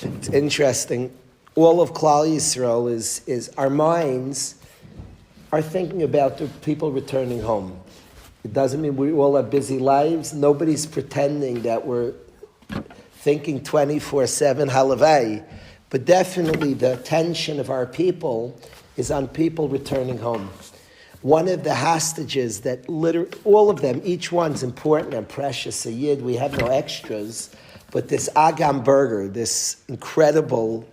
It's interesting. All of Klal Yisrael is our minds are thinking about the people returning home. It doesn't mean we all have busy lives. Nobody's pretending that we're thinking 24/7 halavai, but definitely the attention of our people is on people returning home. One of the hostages that all of them, each one's important and precious. A yid, we have no extras, but this Agam Berger, this incredible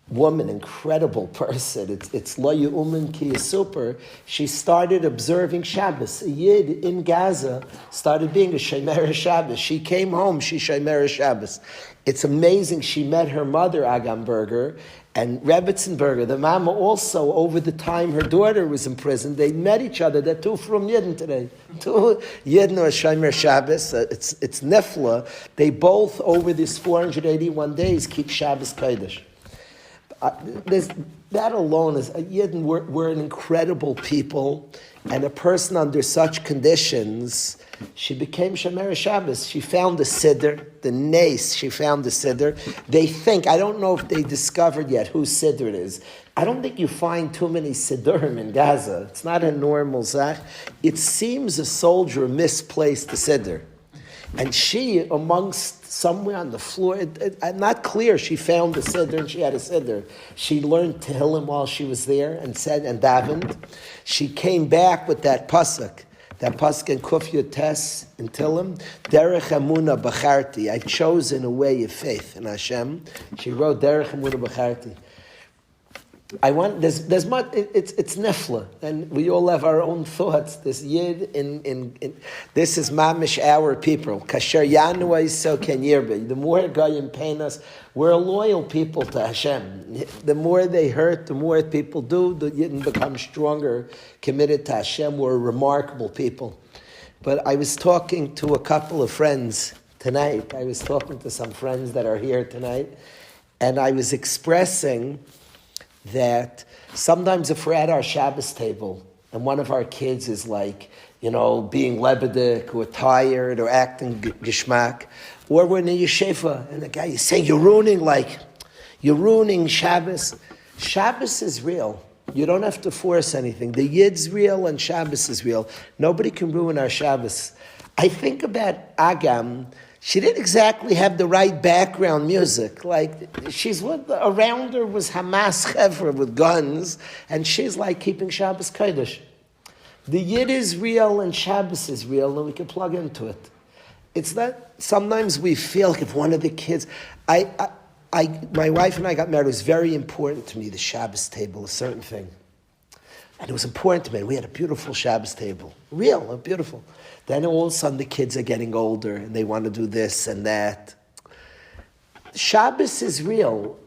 woman, incredible person. It's Lo Yu'umin Ki Yisupar. She started observing Shabbos. A yid in Gaza started being a Shomer Shabbos. She came home, she Shomer Shabbos. It's amazing. She met her mother, Agam Berger, and Rebbitzenberger, the mama also, over the time her daughter was in prison, they met each other. They're two from Yidden today. Two Yidden or Shomer Shabbos. It's Nifla. They both, over these 481 days, keep Shabbos Kodesh. That alone is Yidden. We're an incredible people, and a person under such conditions, she became Shomer Shabbos. She found the Siddur, the Nace. She found the Siddur. They think, I don't know if they discovered yet whose Siddur it is. I don't think you find too many Siddurim in Gaza. It's not a normal Zach. It seems a soldier misplaced the Siddur. And she, amongst somewhere on the floor, not clear, she found the Siddur and she had a Siddur. She learned Tehillim while she was there and said and davened. She came back with that pasuk in Kuf Yud Tes in Tehillim, Derech Emunah B'charti. I've chosen a way of faith in Hashem. She wrote Derech Emunah B'charti. There's much. It's nifla, and we all have our own thoughts. This yid in this is mamish our people. Kasher Yanu so can yirbe. The more Goyim pain us, we're a loyal people to Hashem. The more they hurt, the more people do. The yidden become stronger, committed to Hashem. We're a remarkable people. But I was talking to a couple of friends tonight. I was talking to some friends that are here tonight, and I was expressing that sometimes if we're at our Shabbos table and one of our kids is like, being lebedik or tired or acting gishmak, or we're in a yeshiva and the guy is saying, you're ruining Shabbos. Shabbos is real. You don't have to force anything. The Yid's real and Shabbos is real. Nobody can ruin our Shabbos. I think about Agam. She didn't exactly have the right background music. Like, around her was Hamas Chevra with guns, and she's like keeping Shabbos Kodesh. The Yid is real and Shabbos is real, and we can plug into it. It's that sometimes we feel like if one of the kids, my wife and I got married, it was very important to me, the Shabbos table, a certain thing. And it was important to me. We had a beautiful Shabbos table. Real, beautiful. Then all of a sudden the kids are getting older and they want to do this and that. Shabbos is real.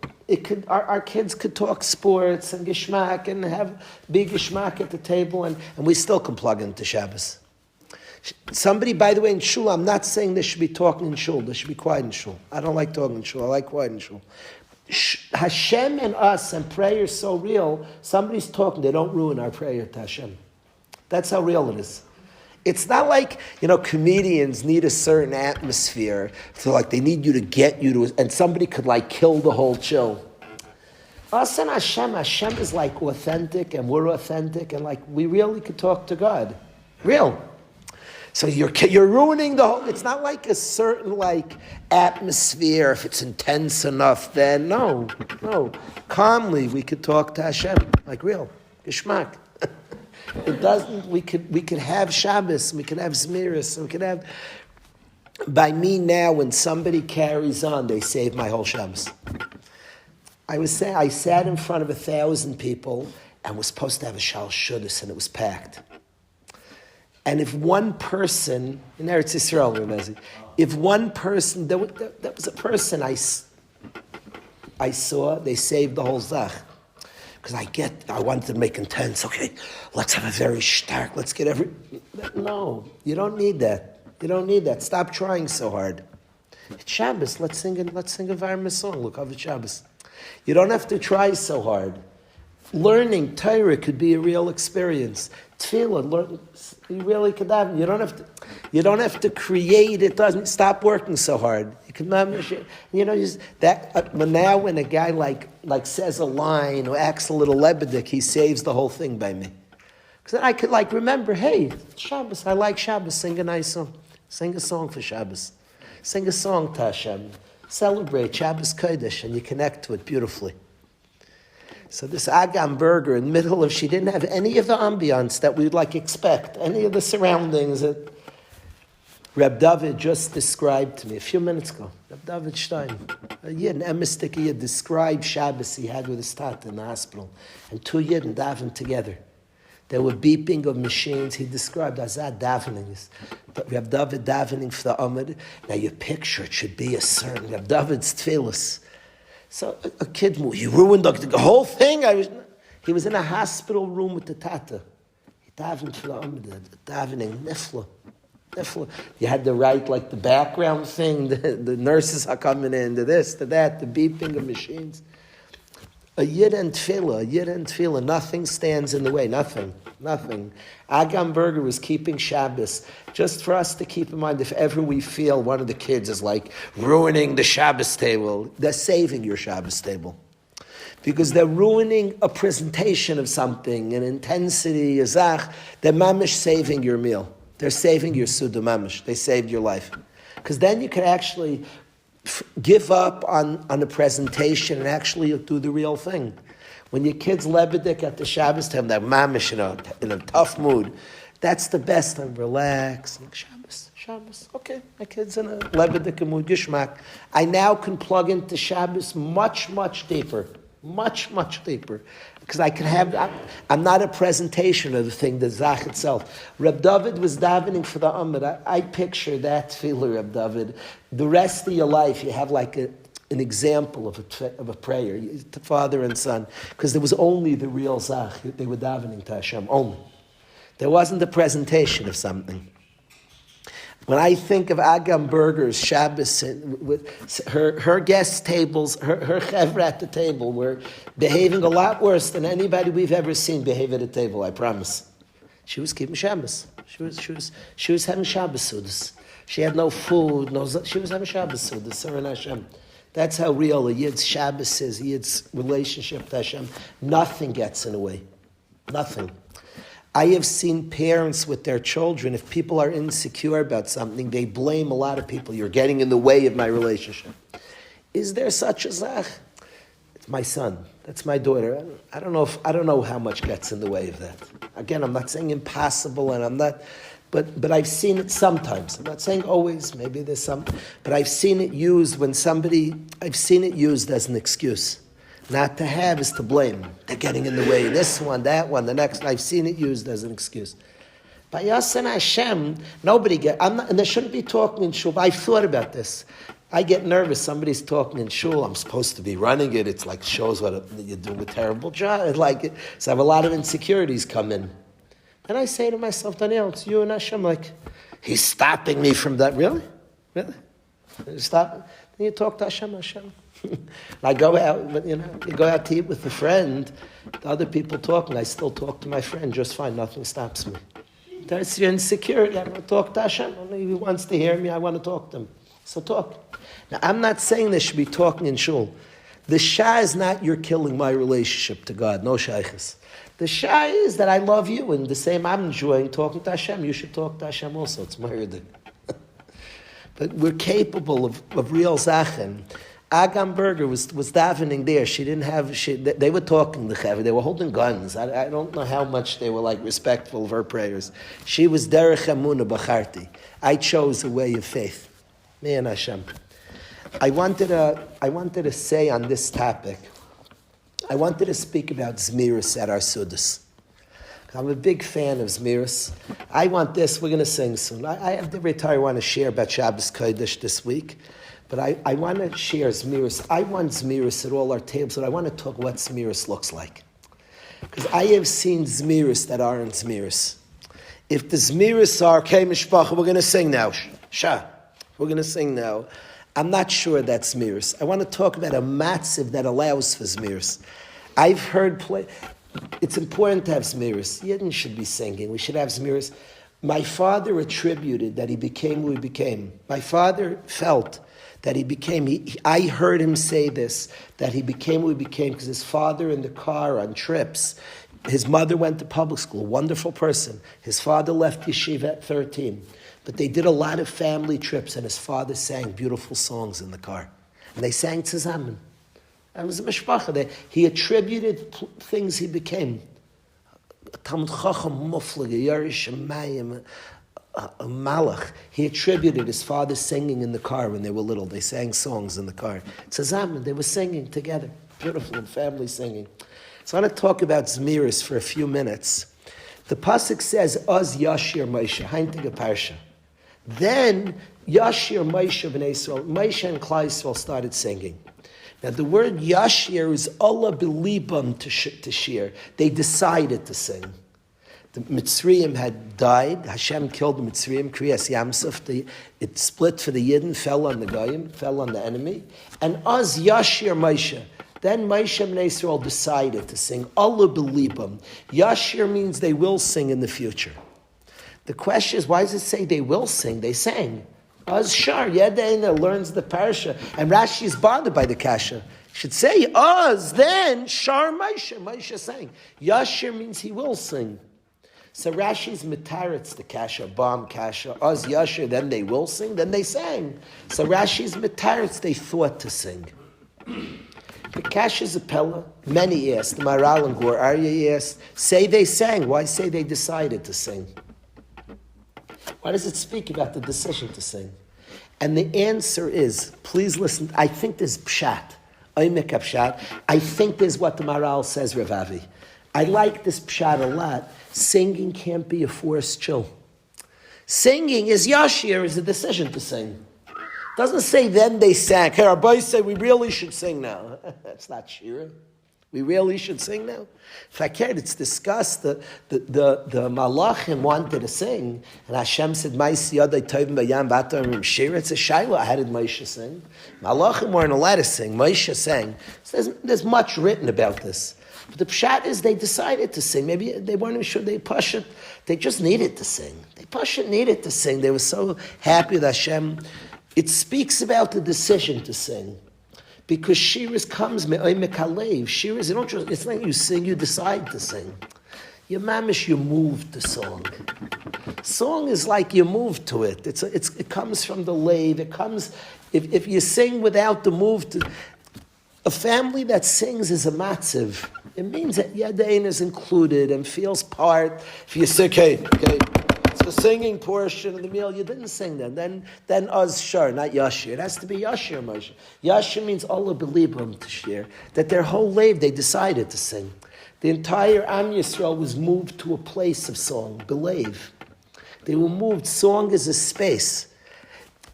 Our kids could talk sports and gishmak and have big gishmak at the table and we still can plug into Shabbos. Somebody, by the way, in shul, I'm not saying they should be talking in shul. They should be quiet in shul. I don't like talking in shul. I like quiet in shul. Hashem and us and prayer is so real. Somebody's talking, they don't ruin our prayer to Hashem. That's how real it is. It's not like, comedians need a certain atmosphere. So like they need you to get you to, and somebody could like kill the whole chill. Us and Hashem is like authentic and we're authentic and like we really could talk to God. Real. So you're ruining the whole, it's not like a certain like atmosphere. If it's intense enough, then no. Calmly we could talk to Hashem. Like real. Gishmak. It doesn't. We could have Shabbos. We could have Zmiris. We could have. By me now, when somebody carries on, they save my whole Shabbos. I sat in front of 1,000 people and was supposed to have a shal shudus, and it was packed. And if one person in Eretz Yisrael, if one person, that was a person I saw, they saved the whole zach. Because I wanted to make intense. Okay, let's have a very stark. Let's get No, you don't need that. You don't need that. Stop trying so hard. It's Shabbos. Let's sing a environment song. Look how it's Shabbos. You don't have to try so hard. Learning Torah could be a real experience. Tefillah, you really could have. You don't have to. You don't have to create. It doesn't stop working so hard. You can just that. But now when a guy like says a line or acts a little lebedik, he saves the whole thing by me. Because then I could remember, hey, Shabbos. I like Shabbos. Sing a nice song. Sing a song for Shabbos. Sing a song to Hashem. Celebrate Shabbos Kodesh, and you connect to it beautifully. So this Agam Berger, in the middle of, she didn't have any of the ambiance that we'd expect, any of the surroundings that Reb David just described to me a few minutes ago. Reb David Stein, a Yid, an Emistik Yid, described Shabbos he had with his tat in the hospital. And two Yidden davened together. There were beeping of machines. He described Azad davening. Reb David davening for the Amid. Now your picture, it should be a certain Reb David's tefillas. So a kid, he ruined the whole thing. He was in a hospital room with the tata. He davened for the Amid, davening, nifla. You had to write the background thing. The nurses are coming in, to this, to that, the beeping of machines. A Yid and Tefillah, nothing stands in the way, nothing. Agam Berger was keeping Shabbos, just for us to keep in mind, if ever we feel one of the kids is ruining the Shabbos table, they're saving your Shabbos table. Because they're ruining a presentation of something, an intensity, a zach, they're mamish saving your meal. They're saving your suda mamish. They saved your life. Because then you can actually give up on a presentation and actually do the real thing. When your kid's lebedik at the Shabbos time, they're mamish in a tough mood. That's the best time. Relax. Shabbos. Okay, my kid's in a lebedik mood, gishmak. I now can plug into Shabbos much, much deeper. Much, much deeper. Because I can I'm not a presentation of the thing, the zach itself. Reb David was davening for the Amid. I picture that tefillah, Reb David. The rest of your life, you have an example of a prayer, to father and son. Because there was only the real zach. They were davening to Hashem, only. There wasn't a presentation of something. When I think of Agam Berger's Shabbos, with her guest tables, her chevra at the table were behaving a lot worse than anybody we've ever seen behave at a table, I promise. She was keeping Shabbos. She was having Shabbos sudas. She had no food, she was having Shabbos sudas, her and Hashem. That's how real a Yid's Shabbos is, a Yid's relationship to Hashem. Nothing gets in the way. Nothing. I have seen parents with their children, if people are insecure about something, they blame a lot of people. You're getting in the way of my relationship. Is there such a zach? It's my son. That's my daughter. I don't know how much gets in the way of that. Again, I'm not saying impossible, and I'm not, but I've seen it sometimes. I'm not saying always. Maybe there's some, but I've seen it used I've seen it used as an excuse. Not to have is to blame. They're getting in the way. This one, that one, the next. I've seen it used as an excuse. By Yas and Hashem, and they shouldn't be talking in shul. I've thought about this. I get nervous. Somebody's talking in shul. I'm supposed to be running it. It's shows what you're doing a terrible job. So I have a lot of insecurities come in. And I say to myself, Daniel, it's you and Hashem. He's stopping me from that. Really? Stop. Then you talk to Hashem. I go out, you go out to eat with a friend, the other people talking, I still talk to my friend just fine, nothing stops me. That's your insecurity. I want to talk to Hashem. He wants to hear me, I want to talk to him. So talk. Now, I'm not saying they should be talking in shul. The shah is not you're killing my relationship to God, no shaykhs. The shah is that I love you, and the same I'm enjoying talking to Hashem. You should talk to Hashem also. It's my yerdin. But we're capable of real zachen. Agam Berger was davening there. They were talking to Chaver. They were holding guns. I don't know how much they were respectful of her prayers. She was derech emunah b'charti. I chose a way of faith. Me and Hashem. I wanted to say on this topic. I wanted to speak about Zmiris at our Sudas. I'm a big fan of Zmiris. I want this. We're going to sing soon. I have the retire I want to share about Shabbos Kodesh this week. But I want to share Zmiris. I want Zmiris at all our tables, but I want to talk what Zmiris looks like. Because I have seen Zmiris that aren't Zmiris. If the Zmiris are, okay, Mishpacha, we're going to sing now. We're going to sing now. I'm not sure that's Zmiris. I want to talk about a matziv that allows for Zmiris. I've heard it's important to have Zmiris. Yidden should be singing. We should have Zmiris. My father attributed that he became who he became. My father felt that he became, I heard him say this, that he became who he became because his father in the car on trips, his mother went to public school, wonderful person. His father left yeshiva at 13. But they did a lot of family trips and his father sang beautiful songs in the car. And they sang zusammen. That was a mishpacha. He attributed things he became. Talmud Chacham Muflag, Yarish Shemayim, a Malach. He attributed his father singing in the car when they were little. They sang songs in the car. Zusammen, they were singing together. Beautiful and family singing. So I want to talk about Zmiris for a few minutes. The pasuk says, "Az Yashir Moshe," Heintige Parsha. Then Yashir Moshe b'nei Yisrael, Moshe and Klal Yisrael started singing. Now the word Yashir is Allah belibam to shir. They decided to sing. The Mitzrayim had died. Hashem killed the Mitzrayim. Kriyas Yamsuf. It split for the Yidden, fell on the Goyim, fell on the enemy. And Az Yashir Moshe. Then Moshe and Yisrael decided to sing. Allah belibam. Yashir means they will sing in the future. The question is, why does it say they will sing? They sang. Az Shar, Yedeina learns the parsha, and Rashi is bothered by the kasha. Should say Az, then Shar Moshe. Moshe sang. Yashir means he will sing. So Rashi's mitaretz the kasha, bomb kasha. Az Yashir, then they will sing, then they sang. So Rashi's mitaretz, they thought to sing. The kasha's appella. Many asked. The Maral and Gur Arya asked. Say they sang. Why say they decided to sing? Why does it speak about the decision to sing? And the answer is, please listen, I think there's pshat. I think there's what the Maral says, Rav Avi. I like this pshat a lot. Singing can't be a forced chill. Singing is yashir, is a decision to sing. It doesn't say then they sang. Hey, our boys say we really should sing now. That's not shira. We really should sing now. Fakir, it's discussed. The Malachim wanted to sing, and Hashem said, "Ma'isi yadai tovim bayam v'atarim shira." It's a shaila. How did Moshe sing? Malachim weren't allowed to sing. Moshe sang. So there's much written about this. But the pshat is they decided to sing. Maybe they weren't even sure they push it. They just needed to sing. They push it needed to sing. They were so happy with Hashem. It speaks about the decision to sing. Because shiras comes me'omek halev. Shiras, you don't just, it's not you sing, you decide to sing. You mamish, you move to song. Song is like you move to it. It comes from the lave. It comes, if you sing without the move to, a family that sings is a matziv. It means that Yadain is included and feels part. If you say, okay, it's the singing portion of the meal, you didn't sing then Az Shar, not Yashir. It has to be Yashir, Moshe. Yashir means Allah belibam to share. That their whole life they decided to sing. The entire Am Yisrael was moved to a place of song, believe. They were moved, song is a space.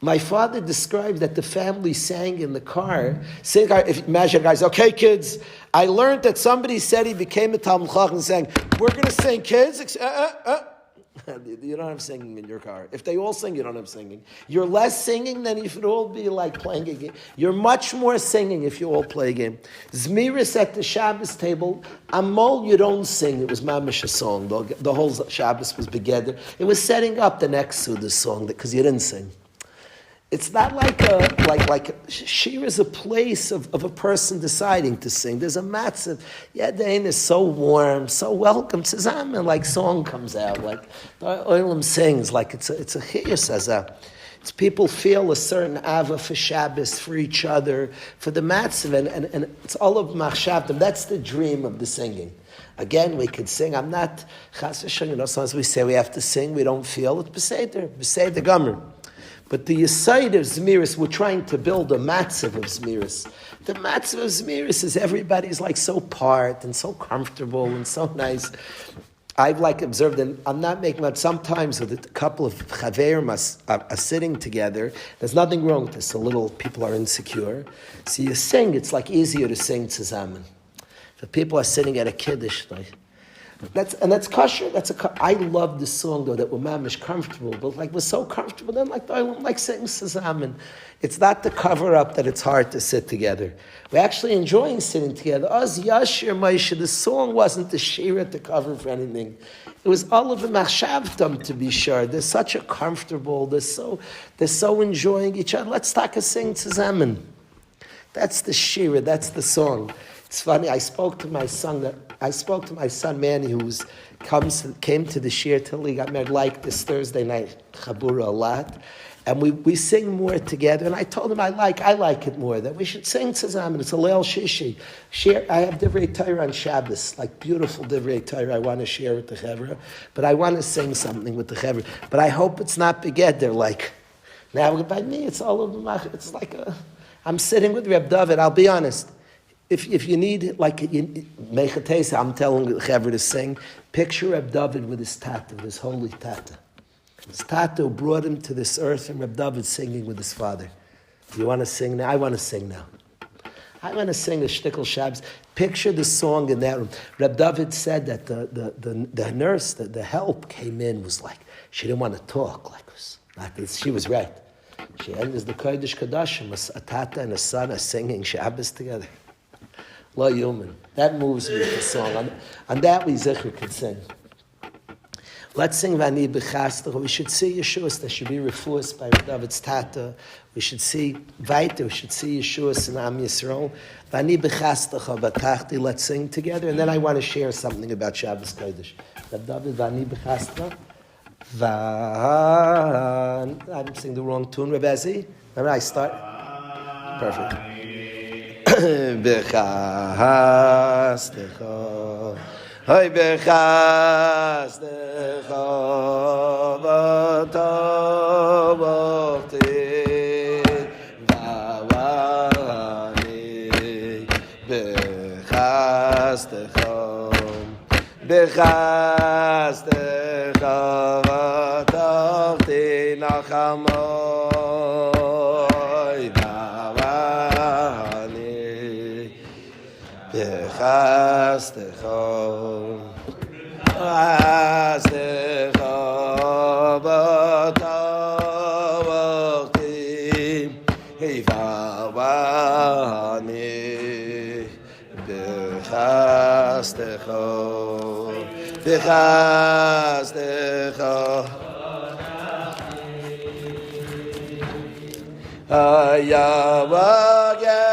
My father described that the family sang in the car. Imagine guys, okay kids, I learned that somebody said he became a Talmud Chacham and sang, we're going to sing kids. You don't have singing in your car. If they all sing, you don't have singing. You're less singing than if it all be like playing a game. You're much more singing if you all play a game. Zmiris at the Shabbos table, Amol, you don't sing. It was mamish a song. The whole Shabbos was begeder. It was setting up the next Suda song because you didn't sing. It's not like shir is a place of a person deciding to sing. There's a matzah. Yadain is so warm, so welcome. Tzazamen, like song comes out, like the Olam sings, like it's a chiyur says that. It's people feel a certain ava for Shabbos, for each other, for the matzah, and it's all of machshavtim. That's the dream of the singing. Again, we could sing. I'm not chas v'shon. Sometimes we say we have to sing. We don't feel it. B'seder gomer. But the Yesod of Zmiris, we're trying to build a matzav of Zmiris. The matzav of Zmiris is everybody's like so part and so comfortable and so nice. I've observed, and I'm not making up, sometimes with a couple of chaverim are sitting together, there's nothing wrong with this. A little people are insecure. So you sing, it's like easier to sing tzazamen. If people are sitting at a kiddush, That's kosher. I love this song though that we're mamish comfortable, but like we're so comfortable then like I don't like sitting zusammen. It's not the cover up that it's hard to sit together. We're actually enjoying sitting together. Oz Yashir Moshe, the song wasn't the shira to cover for anything. It was all of the machshavtam to be sure. They're such a comfortable. They're so enjoying each other. Let's take a sing zusammen. That's the shira. That's the song. It's funny. I spoke to my son Manny, who came to the shir till he got married. Like this Thursday night chabura a lot, and we sing more together. And I told him I like it more, that we should sing zusammen. It's a leil shishi. I have divrei Torah on Shabbos, like beautiful divrei Torah. I want to share with the chevra, but I want to sing something with the chevra. But I hope it's not begeder. Like now by me, it's all of them. It's like I'm sitting with Reb David. I'll be honest. If you need, like, Mechatesa, I'm telling the Chaver to sing, picture Reb David with his tata, with his holy tata. His tata who brought him to this earth, and Reb David singing with his father. You want to sing now? I want to sing now. I want to sing a shtickle Shabbos. Picture the song in that room. Reb David said that the nurse, the help came in, was like, she didn't want to talk. She was right. She ended the Kodesh Kadashim, a tata and a son are singing Shabbos together. Lo human. That moves me, the song. On that we Zechur can sing. Let's sing Vani B'chastach. We should see Yeshuas. There should be refuahs by David's Tata. We should see Vaita. We should see Yeshuas in Am Yisrael. Vani B'chastach Batachti. Let's sing together. And then I want to share something about Shabbos Kodesh. David Vani B'chastach. I'm singing the wrong tune, Rebezi. Remember I start? Perfect. Bechastecha, Hay bechastecha, v'tovoti, v'avani, bechastecha, v'tovoti, nachamoy, Chastecha, Chastecha, B'tavachti, Hivavani, B'chastecha, B'chastecha, Yavagel,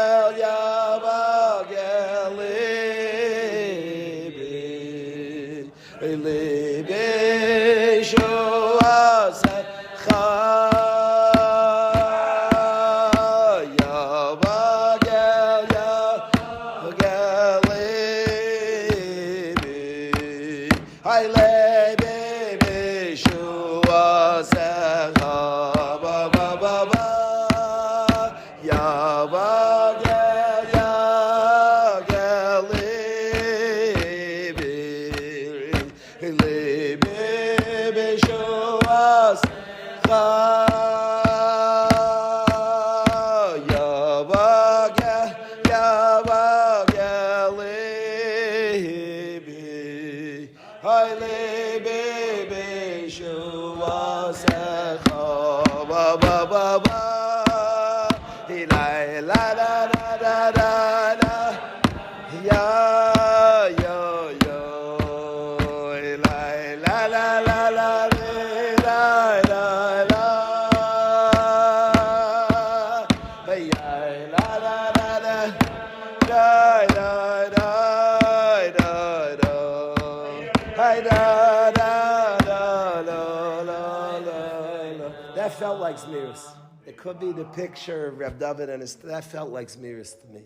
That felt like Zmiris. It could be the picture of Reb David and that felt like Zmiris to me.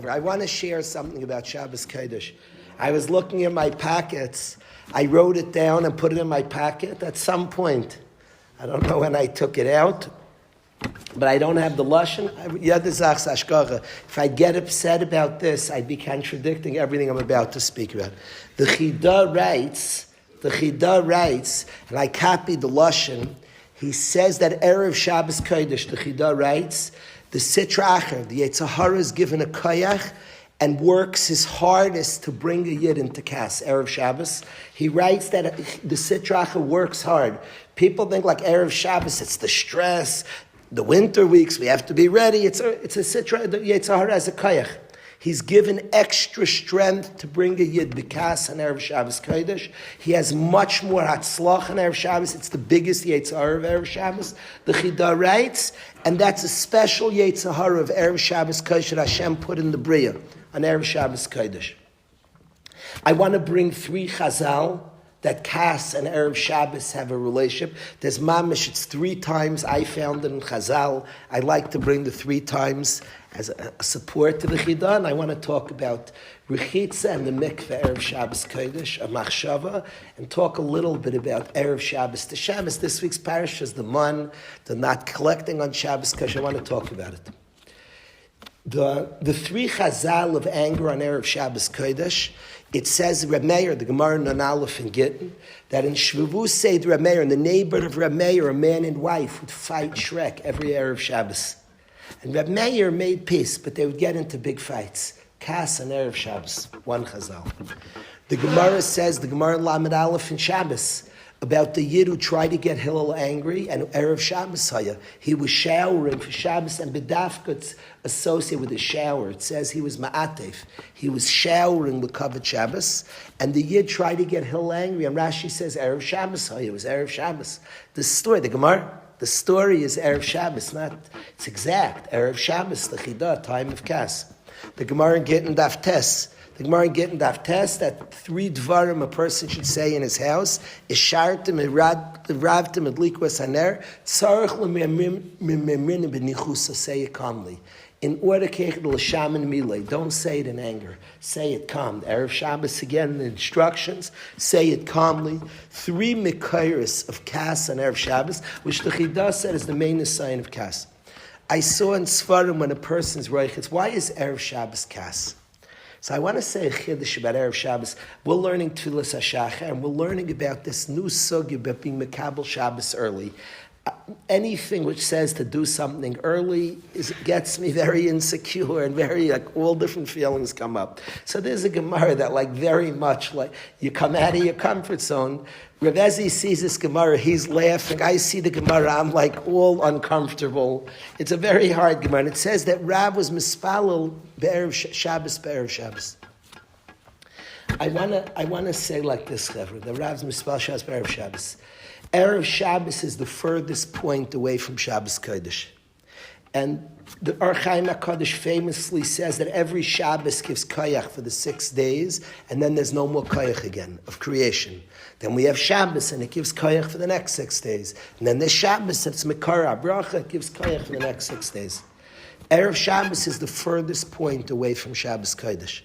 I want to share something about Shabbos Kodesh. I was looking in my pockets. I wrote it down and put it in my pocket at some point. I don't know when I took it out, but I don't have the lashon. If I get upset about this, I'd be contradicting everything I'm about to speak about. The Chida writes, and I copied the lashon. He says that Erev Shabbos Kodesh, the Chida writes, the Sitra Acher, the Yetzer Hara is given a koyach, and works his hardest to bring a Yid into Kas, Erev Shabbos. He writes that the Sitracha works hard. People think like Erev Shabbos, it's the stress, the winter weeks, we have to be ready. It's a Sitra, the Yetzer Hara as a Kayach. He's given extra strength to bring a Yid B'Kas on Erev Shabbos Kodesh. He has much more Hatzlach on Erev Shabbos. It's the biggest Yetzer Hara of Erev Shabbos. The Chida writes, and that's a special Yetzer Hara of Erev Shabbos Kodesh that Hashem put in the Bria on Erev Shabbos Kodesh. I want to bring 3 Chazal that Kas and Erev Shabbos have a relationship. There's mamish, it's 3 times I found it in Chazal. I like to bring the 3 times as a support to the Chidah, and I want to talk about Rechitza and the Mikveh Erev Shabbos Kodesh, a Machshava, and talk a little bit about Erev Shabbos to Shabbos. This week's Parshas, the Man, the not collecting on Shabbos Kodesh. I want to talk about it. The 3 Chazal of anger on Erev Shabbos Kodesh, it says Reb Meir, the Gemara in Aleph in Gittin, that in Shvavus Seid Reb Meir, in the neighborhood of Reb Meir, a man and wife would fight Shrek every Erev Shabbos. And Reb Meir made peace, but they would get into big fights. Kas and Erev Shabbos, 1 Chazal. The Gemara says, the Gemara in Lamed Aleph in Shabbos, about the Yid who tried to get Hillel angry, and Erev Shabbos Haya. He was showering for Shabbos, and B'dafkut's associated with his shower. It says he was Ma'atef. He was showering with Kavod Shabbos, and the Yid tried to get Hillel angry, and Rashi says Erev Shabbos Haya. It was Erev Shabbos. The story, the Gemara, the story is Erev Shabbos, it's exact. Erev Shabbos, the Chidah, time of Kas. The Gemara in Gittin Daf Tes, that 3 dvarim a person should say in his house is shartim ravtim adlikwas haner tzarich lememrin b'nichusa. Say it calmly. In order to l'shaman milei, don't say it in anger. Say it calm. Erev Shabbos again, the instructions. Say it calmly. 3 mikairis of Kas on Erev Shabbos, which the Chidah said is the main sign of Kas. I saw in Sfarim when a person's reichitz, why is Erev Shabbos Kas? So I want to say a chiddush about Erev Shabbos. We're learning Tfilas HaShachar, and we're learning about this new sugi about being Mekabel Shabbos early. Anything which says to do something early gets me very insecure and very, all different feelings come up. So there's a Gemara that very much you come out of your comfort zone. Rav Ezi sees this Gemara, he's laughing. I see the Gemara, I'm all uncomfortable. It's a very hard Gemara. And it says that Rav was mispalel be'erev Shabbos. I want to say like this, Chevra, the Rav's mispalel Shabbos be'erev Shabbos. Erev Shabbos is the furthest point away from Shabbos Kodesh. And the Or Chaim HaKadosh famously says that every Shabbos gives koyach for the 6 days, and then there's no more koyach again of creation. Then we have Shabbos, and it gives koyach for the next 6 days. And then there's Shabbos, it's Mekara, Bracha, it gives koyach for the next 6 days. Erev Shabbos is the furthest point away from Shabbos Kodesh.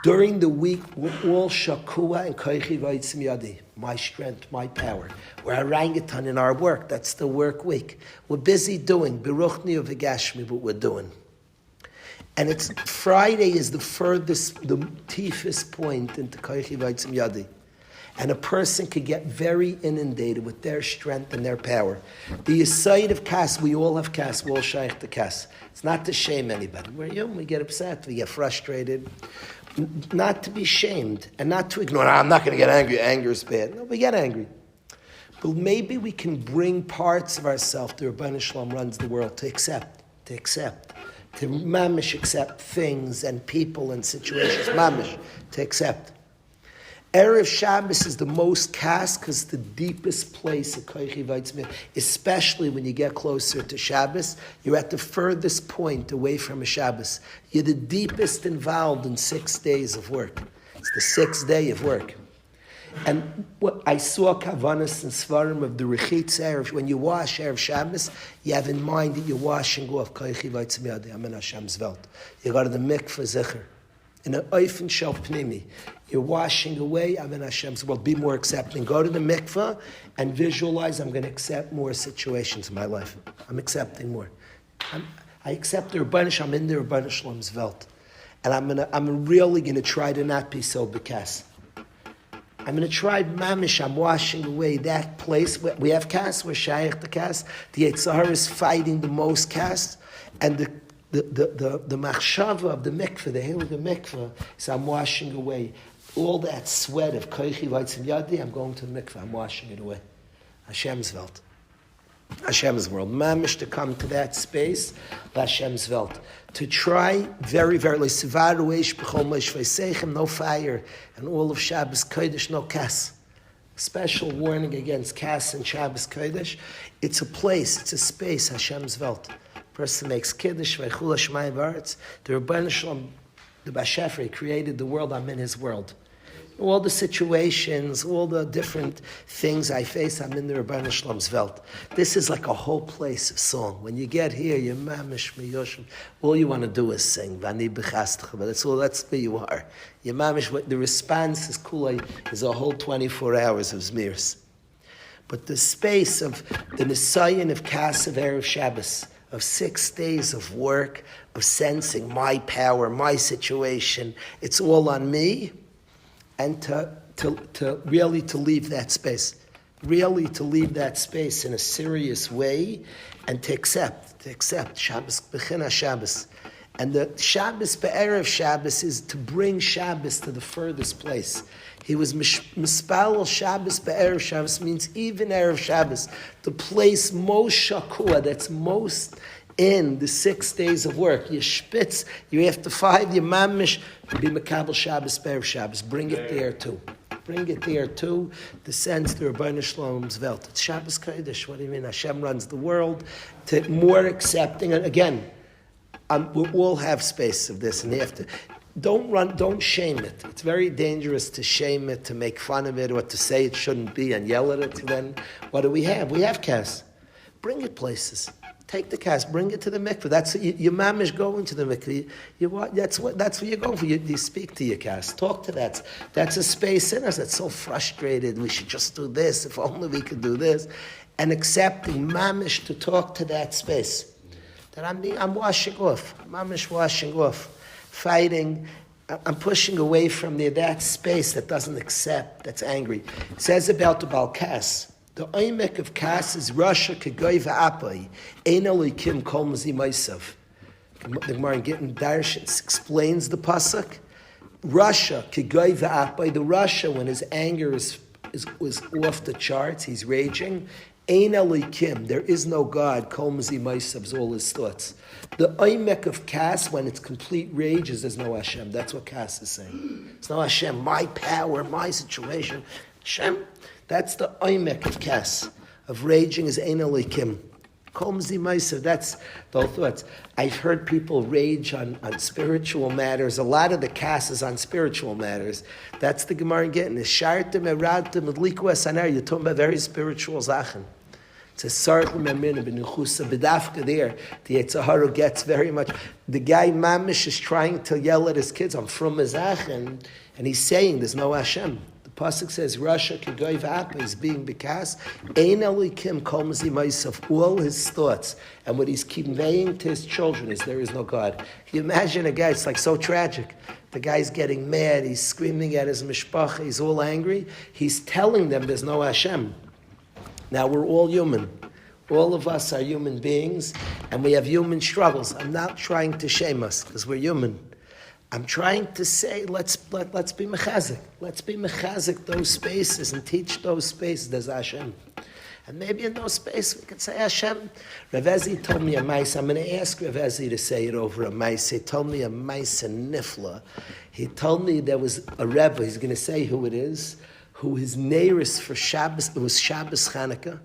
During the week, we're all shakua and koichi v'yitzim yadi, my strength, my power. We're orangutan in our work. That's the work week. We're busy doing biruchni of v'gashmi, what we're doing. And it's Friday is the furthest, the tiefest point into koichi v'yitzim yadi. And a person could get very inundated with their strength and their power. The aside of Kas, we all have Kas, we all shaykh to Kas. It's not to shame anybody. We're human, we get upset, we get frustrated. Not to be shamed and not to ignore, I'm not going to get angry, anger is bad. No, we get angry. But maybe we can bring parts of ourselves, the Rabbeinu Shalom runs the world, to accept, to mamish accept things and people and situations, mamish, to accept. Erev Shabbos is the most Kas because the deepest place of Koichi Vaitzmir, especially when you get closer to Shabbos, you're at the furthest point away from a Shabbos. You're the deepest involved in 6 days of work. It's the 6th day of work. And what I saw Kavanas and Svarim of the Rechitz Erev, when you wash Erev Shabbos, you have in mind that you're washing off Koichi Vaitzmir, Amen Hashem's Welt. You go to the mikveh Zecher. In an Eifen Shel Pnimi, you're washing away, Amen Hashem's Welt. Be more accepting. Go to the mikveh and visualize, I'm going to accept more situations in my life. I'm accepting more. I accept the Rabbeinu Shalom, I'm in the Rabbeinu Shalom's Welt. And I'm really going to try to not be so bekas. I'm going to try mamish. I'm washing away that place. We have Kas, we're shaykh the Kas. The Yetzer Hara is fighting the most Kas. And the machshava of the mikveh, the heilige mikveh, is I'm washing away all that sweat of koichi v'aitzim yadi. I'm going to the mikveh. I'm washing it away. Hashem's Welt. Hashem's world. Mamish to come to that space, Hashem's Welt. To try very, very, no fire, and all of Shabbos Kodesh, no kas. Special warning against kas and Shabbos Kodesh. It's a place, it's a space, Hashem's Welt. Person makes Kiddush, Veichul Hashemayim V'aretz. The Rebbeinu Shalom, the Bashefri, created the world, I'm in his world. All the situations, all the different things I face, I'm in the Rebbeinu Shalom's Welt. This is like a whole place of song. When you get here, you're mamish miyoshim. All you want to do is sing. Vani b'chastecha. But that's where you are. You're mamish. The response is kulay is a whole 24 hours of zmirs. But the space of the Nisayan of Kasav Erev Shabbos, of 6 days of work, of sensing my power, my situation, it's all on me. And to really to leave that space, really to leave that space in a serious way, and to accept Shabbos, Bechina Shabbos. And the Shabbos Be'erev Shabbos is to bring Shabbos to the furthest place. He was Mispal Shabbos Be'erev Shabbos means even Erev Shabbos, the place most shakua, that's most in the 6 days of work. You spitz, you after 5, you mamish, be Makabel Shabbos, Be'erev Shabbos. Bring it there too. Bring it there too. The sense the Rebbeinu Shalom's Welt. It's Shabbos Kodesh. What do you mean? Hashem runs the world. To more accepting. And again, we all have space of this, and you have to. Don't shame it. It's very dangerous to shame it, to make fun of it, or to say it shouldn't be and yell at it. So then, what do we have? We have kas. Bring it places. Take the kas, bring it to the mikveh. That's your mamish going to the mikveh. That's what you're going for. You speak to your kas, talk to that. That's a space in us that's so frustrated. We should just do this. If only we could do this, and accepting mamish to talk to that space. That I'm washing off. Mamish washing off, fighting. I'm pushing away from that space that doesn't accept, that's angry. It says about the Balkas. The oimek of kas is Russia kegoy va'apai ein elikim kol mazi meisav. The Gemara in Gittin Darshan explains the pasuk. Russia kegoy va'apai. The Russia, when his anger was off the charts, he's raging. Ein elikim. There is no God. Kol mazi meisav is all his thoughts. The oimek of kas, when it's complete rage, is there's no Hashem. That's what kas is saying. It's no Hashem. My power, my situation. Hashem. That's the oimek of kas, of raging is ein elikim. Kol mazi meisav, that's the thoughts. I've heard people rage on spiritual matters. A lot of the kas is on spiritual matters. That's the Gemara getting. Shartem eradtem adliku esaner. You're talking about very spiritual zachen. It's a sartem emina b'nechusa b'dafka there. The Yetzer Hara gets very much. The guy mamish is trying to yell at his kids. I'm from a zachen, and he's saying there's no Hashem. Pasuk says, Russia kegoy v'apa is being bekas, ein elikim kol mazi meisav, all his thoughts, and what he's conveying to his children is there is no God. Can you imagine a guy, it's like so tragic. The guy's getting mad, he's screaming at his mishpacha, he's all angry. He's telling them there's no Hashem. Now we're all human. All of us are human beings, and we have human struggles. I'm not trying to shame us, because we're human. I'm trying to say, let's be mechazik. Let's be mechazik those spaces and teach those spaces. There's Hashem. And maybe in those spaces we could say, Hashem. Rav Ezi told me a maisa. I'm going to ask Rav Ezi to say it over a maisa. He told me a maisa nifla. He told me there was a Rebbe, he's going to say who it is, who his neiris for Shabbos, it was Shabbos Chanukah.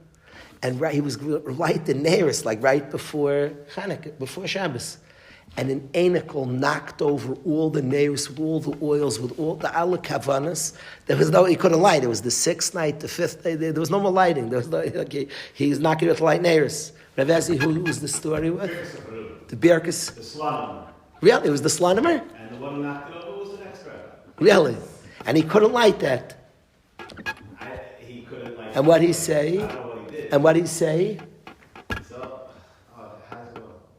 And he was light the neiris, like right before Chanukah, before Shabbos. And an anacle knocked over all the neiros, with all the oils, with all the ala kavanas. There was no, he couldn't light. It was the 6th night, the 5th day. There was no more lighting. There was no, okay, he's knocking with light neiros. Rav Ezi, who was the story with? The Birkus. The Slonimer. Really? It was the Slonimer? And the one who knocked it over was the next rabbi. Really? And he couldn't light that. He couldn't light And what he say? I don't know what he did. And what he say?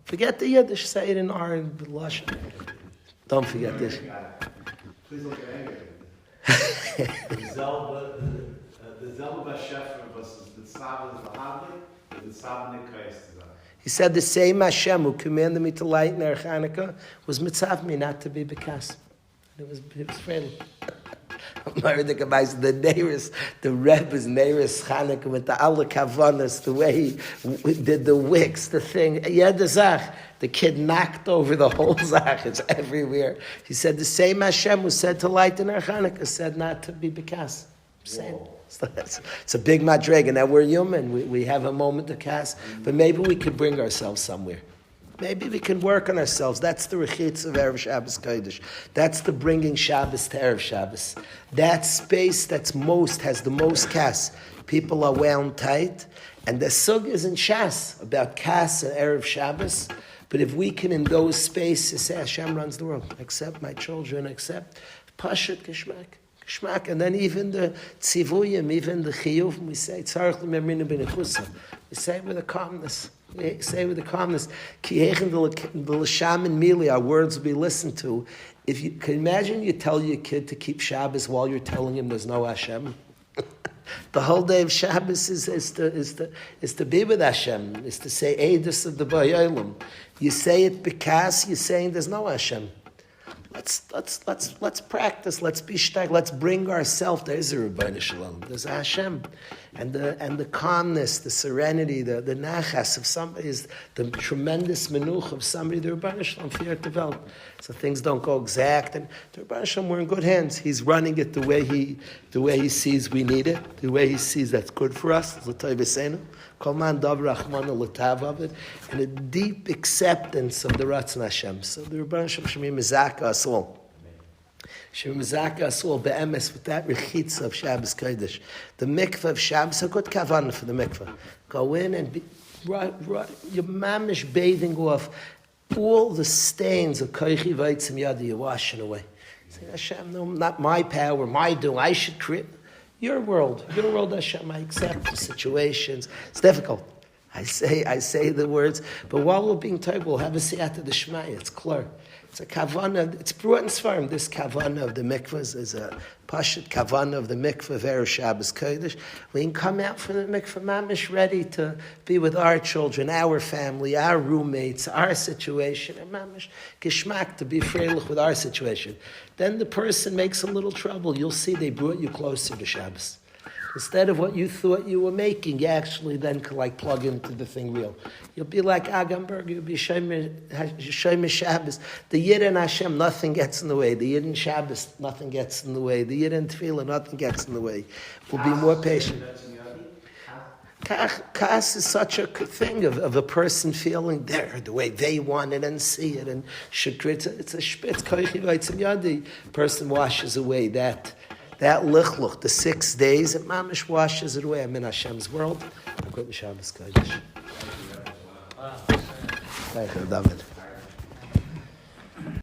Forget the Yiddish, say it in our Lashon. Don't forget this. Please look at anger. The Zelba Bashefra versus the Tzavah Vahavli, the Tzavah Nikayas. He said the same Hashem who commanded me to light Ner Chanukah was mitzav me not to be bekas. It was friendly. The Neiris, the Rebbe's Neiris Chanukah with the alle kavanas, the way he did the wicks, the thing. The kid knocked over the whole zach. It's everywhere. He said the same Hashem who said to light in our Chanukah said not to be bekas. Same. It's a big madrega. Now we're human. We have a moment to cast, but maybe we could bring ourselves somewhere. Maybe we can work on ourselves. That's the rechitz of Erev Shabbos Kodesh. That's the bringing Shabbos to Erev Shabbos. That space has the most kas. People are wound tight, and the sug is in Shas about kas and Erev Shabbos. But if we can in those spaces say Hashem runs the world, accept my children, accept Pashat Geshmak, and then even the tzivuyim, even the chiyuv, we say tzarich l'memrina b'nechusa. We say it with a calmness. We say it with a calmness. Ki hechen the l'sham and mili, our words will be listened to. If you can imagine, you tell your kid to keep Shabbos while you're telling him there's no Hashem. The whole day of Shabbos is to be with Hashem, is to say Eidus of the Bayolim. You say it because you're saying there's no Hashem. Let's practice. Let's be shtag. Let's bring ourselves. There's a Rebbeinu Shalom. There's a Hashem, and the calmness, the serenity, the nachas of somebody is the tremendous menuch of somebody. The Rebbeinu Shalom fear to develop. So things don't go exact, and the Rebbeinu Shalom, we're in good hands. He's running it the way he sees we need it, the way he sees that's good for us. Kol man dav rachmana l'tav of it, and a deep acceptance of the Ratzon Hashem. So the Rebbeinu Shalom should be mizaka us all. Should be mizaka us all be'emes with that rechitza of Shabbos Kodesh. The mikveh of Shabbos, a good kavanah for the mikveh. Go in and be you're mamish bathing off all the stains of koichi vaitzim yadi. You're washing away. Say Hashem, no, not my power, my doing. I should create. Your world, Hashem, I accept the situations. It's difficult. I say the words, but while we're being told, we'll have a siyata d'shmaya. It's clear. It's a kavana. It's brought in Sfarim. This kavana of the mikvahs is a pashut kavana of the mikvah of Erev Shabbos Kodesh. We can come out from the mikvah mamish ready to be with our children, our family, our roommates, our situation, and mamish geschmack to be freilich with our situation. Then the person makes a little trouble. You'll see they brought you closer to Shabbos. Instead of what you thought you were making, you actually then can like plug into the thing real. You'll be like Agamberg, you'll be Shomer Shabbos. The Yid and Hashem, nothing gets in the way. The Yid and Shabbos, nothing gets in the way. The Yid and Tefillah, nothing gets in the way. We'll be more patient. Kas is such a thing of a person feeling there the way they want it and see it. And shukr, it's a shpitz, koichi vaitzim yadi. Person washes away that lichluch, the 6 days, it mamish washes it away. I'm in Hashem's world. I'm going to Shabbos Kodesh. Thank you, David.